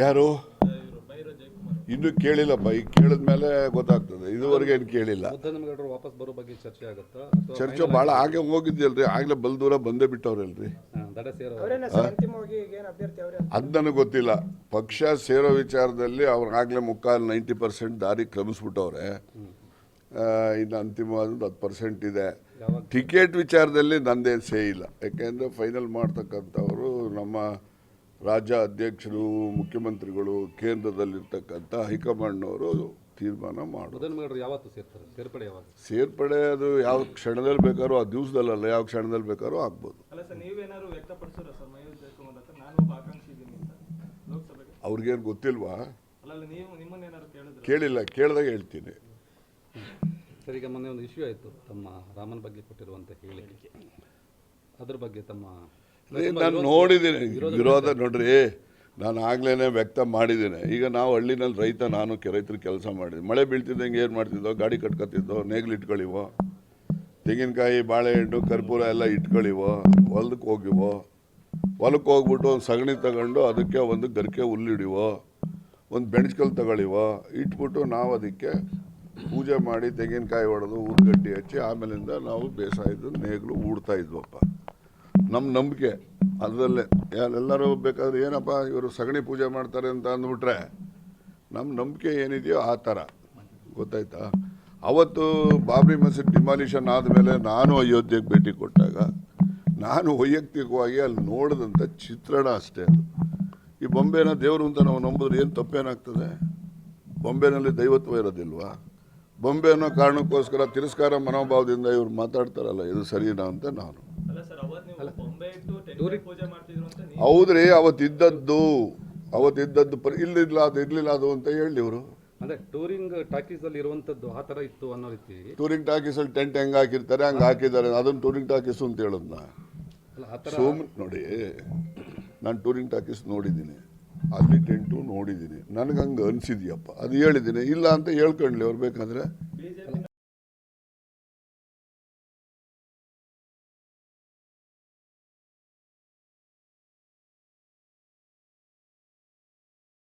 ಯಾರು ಇನ್ನೂ ಕೇಳಿಲ್ಲಪ್ಪ, ಈಗ ಕೇಳಿದ್ಮೇಲೆ ಗೊತ್ತಾಗ್ತದೆ. ಇದುವರೆಗೆ ಏನು ಕೇಳಿಲ್ಲ. ವಾಪಸ್ ಬರೋ ಬಗ್ಗೆ ಚರ್ಚೆ ಆಗುತ್ತಾ? ಚರ್ಚೆ ಭಾಳ ಹಾಗೆ ಹೋಗಿದ್ಯಲ್ರಿ, ಆಗಲೇ ಬಲ್ ದೂರ ಬಂದೇ ಬಿಟ್ಟವ್ರಲ್ರಿ. ಅದು ನನಗೆ ಗೊತ್ತಿಲ್ಲ. ಪಕ್ಷ ಸೇರೋ ವಿಚಾರದಲ್ಲಿ ಅವ್ರು ಆಗಲೇ 90% ದಾರಿ ಕ್ರಮಿಸ್ಬಿಟ್ಟವ್ರೆ. ಇನ್ನು ಅಂತಿಮವಾದ 10% ಇದೆ. ಟಿಕೆಟ್ ವಿಚಾರದಲ್ಲಿ ನಂದೇನು ಸೇ ಇಲ್ಲ. ಯಾಕೆಂದರೆ ಫೈನಲ್ ಮಾಡ್ತಕ್ಕಂಥವರು ನಮ್ಮ ರಾಜ್ಯ ಅಧ್ಯಕ್ಷರು, ಮುಖ್ಯಮಂತ್ರಿಗಳು, ಕೇಂದ್ರದಲ್ಲಿರ್ತಕ್ಕಂಥ ಹೈಕಮಾಂಡ್ನವರು ತೀರ್ಮಾನ ಮಾಡೋದು. ಯಾವತ್ತು ಸೇರ್ತಾರೆ? ಸೇರ್ಪಡೆ ಯಾವಾಗ? ಸೇರ್ಪಡೆ ಅದು ಯಾವ ಕ್ಷಣದಲ್ಲಿ ಬೇಕಾದ್ರೂ, ಆ ದಿವಸದಲ್ಲ, ಯಾವ ಕ್ಷಣದಲ್ಲಿ ಬೇಕಾದ್ರೂ ಆಗ್ಬೋದು. ಅವ್ರಿಗೇನು ಗೊತ್ತಿಲ್ವಾ? ಕೇಳಿಲ್ಲ, ಕೇಳಿದಾಗ ಹೇಳ್ತೀನಿ. ಸರ್, ಈಗ ಮೊನ್ನೆ ಒಂದು ಇಶ್ಯೂ ಆಯಿತು, ತಮ್ಮ ರಾಮನ್ ಬಗ್ಗೆ ಕೊಟ್ಟಿರುವಂಥ ಹೇಳಿಕೆ. ಅದ್ರ ಬಗ್ಗೆ ತಮ್ಮ ನಾನು ನೋಡಿದ್ದೀನಿ ವಿರೋಧ. ನೋಡ್ರಿ, ನಾನು ಆಗ್ಲೇ ವ್ಯಕ್ತ ಮಾಡಿದ್ದೀನಿ. ಈಗ ನಾವು ಹಳ್ಳಿನಲ್ಲಿ ನಾನು ರೈತರು ಕೆಲಸ ಮಾಡಿದ್ವಿ. ಮಳೆ ಬೀಳ್ತಿದ್ದಂಗೆ ಏನು ಮಾಡ್ತಿದ್ದೋ, ಗಾಡಿ ಕಟ್ಕೊತಿದ್ದೋ, ನೇಗಿಲು ಇಟ್ಕೊಳ್ಳಿವೋ, ತೆಂಗಿನಕಾಯಿ, ಬಾಳೆಹಣ್ಣು, ಕರ್ಪೂರ ಎಲ್ಲ ಇಟ್ಕೊಳ್ಳಿವೋ, ಹೊಲಕ್ಕೆ ಹೋಗಿವೋ, ಹೊಲಕ್ಕೆ ಹೋಗ್ಬಿಟ್ಟು ಒಂದು ಸಗಣಿ ತಗೊಂಡು ಅದಕ್ಕೆ ಒಂದು ಗರಿಕೆ ಹುಲ್ಲಿಡಿವೋ, ಒಂದು ಬೆಣಚ್ಕಲ್ ತಗೊಳ್ಳಿವೋ, ಇಟ್ಬಿಟ್ಟು ನಾವು ಅದಕ್ಕೆ ಪೂಜೆ ಮಾಡಿ ತೆಂಗಿನಕಾಯಿ ಹೊಡೆದು ಊರುಗಡ್ಡಿ ಹಚ್ಚಿ ಆಮೇಲಿಂದ ನಾವು ಬೇಸಾಯದ ನೇಗಿಲು ಹೂಡ್ತಾ ಇದ್ವಪ್ಪ. ನಮ್ಮ ನಂಬಿಕೆ ಅದರಲ್ಲೇ. ಎಲ್ಲರೂ ಬೇಕಾದ್ರೆ ಏನಪ್ಪ ಇವರು ಸಗಣಿ ಪೂಜೆ ಮಾಡ್ತಾರೆ ಅಂತ ಅಂದ್ಬಿಟ್ರೆ, ನಮ್ಮ ನಂಬಿಕೆ ಏನಿದೆಯೋ ಆ ಥರ. ಗೊತ್ತಾಯ್ತಾ? ಅವತ್ತು ಬಾಬ್ರಿ ಮಸೀದ್ ಡಿಮಾಲಿಷನ್ ಆದಮೇಲೆ ನಾನು ಅಯೋಧ್ಯೆಗೆ ಭೇಟಿ ಕೊಟ್ಟಾಗ ನಾನು ವೈಯಕ್ತಿಕವಾಗಿ ಅಲ್ಲಿ ನೋಡಿದಂಥ ಚಿತ್ರಣ ಅಷ್ಟೇ. ಅದು ಈ ಬೊಂಬೆನ ದೇವರು ಅಂತ ನಾವು ನಂಬಿದ್ರೆ ಏನು ತಪ್ಪೇನಾಗ್ತದೆ? ಬೊಂಬೆನಲ್ಲಿ ದೈವತ್ವ ಇರೋದಿಲ್ವಾ? ಬೊಂಬೆ ಅನ್ನೋ ಕಾರಣಕ್ಕೋಸ್ಕರ ತಿರಸ್ಕಾರ ಮನೋಭಾವದಿಂದ ಇವ್ರು ಮಾತಾಡ್ತಾರಲ್ಲ, ಇದು ಸರಿನಾ ಅಂತ ನಾನು. ಹೌದ್ರಿ, ಅವತ್ತಿದ್ದದ್ದು ಇರ್ಲಿಲ್ಲ ಅದು ಅಂತ ಹೇಳಿ ಇವರು. ಅಂದ್ರೆ ಟೂರಿಂಗ್ ಟಾಕೀಸ್ ಅಲ್ಲಿ ಇರುವಂತದ್ದು ಆ ತರ ಇತ್ತು ಅನ್ನೋ ರೀತಿ. ಟೂರಿಂಗ್ ಟಾಕೀಸ್ ಅಲ್ಲಿ ಟೆಂಟ್ ಹೆಂಗ್ ಹಾಕಿರ್ತಾರೆ ಹಂಗೆ ಹಾಕಿದ್ದಾರೆ. ಅದನ್ನ ಟೂರಿಂಗ್ ಟಾಕೀಸ್ ಅಂತ ಹೇಳೋದ್ನ ನೋಡಿ. ನಾನು ಟೂರಿಂಗ್ ಟಾಕೀಸ್ ನೋಡಿದ್ದೀನಿ, ಅಲ್ಲಿ ಟೆಂಟು ನೋಡಿದ್ದೀನಿ. ನನಗೆ ಹಂಗೆ ಅನಿಸಿದ್ಯಪ್ಪ, ಅದು ಹೇಳಿದ್ದೀನಿ. ಇಲ್ಲ ಅಂತ ಹೇಳ್ಕೊಂಡ್ಲಿ ಅವ್ರು ಬೇಕಾದ್ರೆ.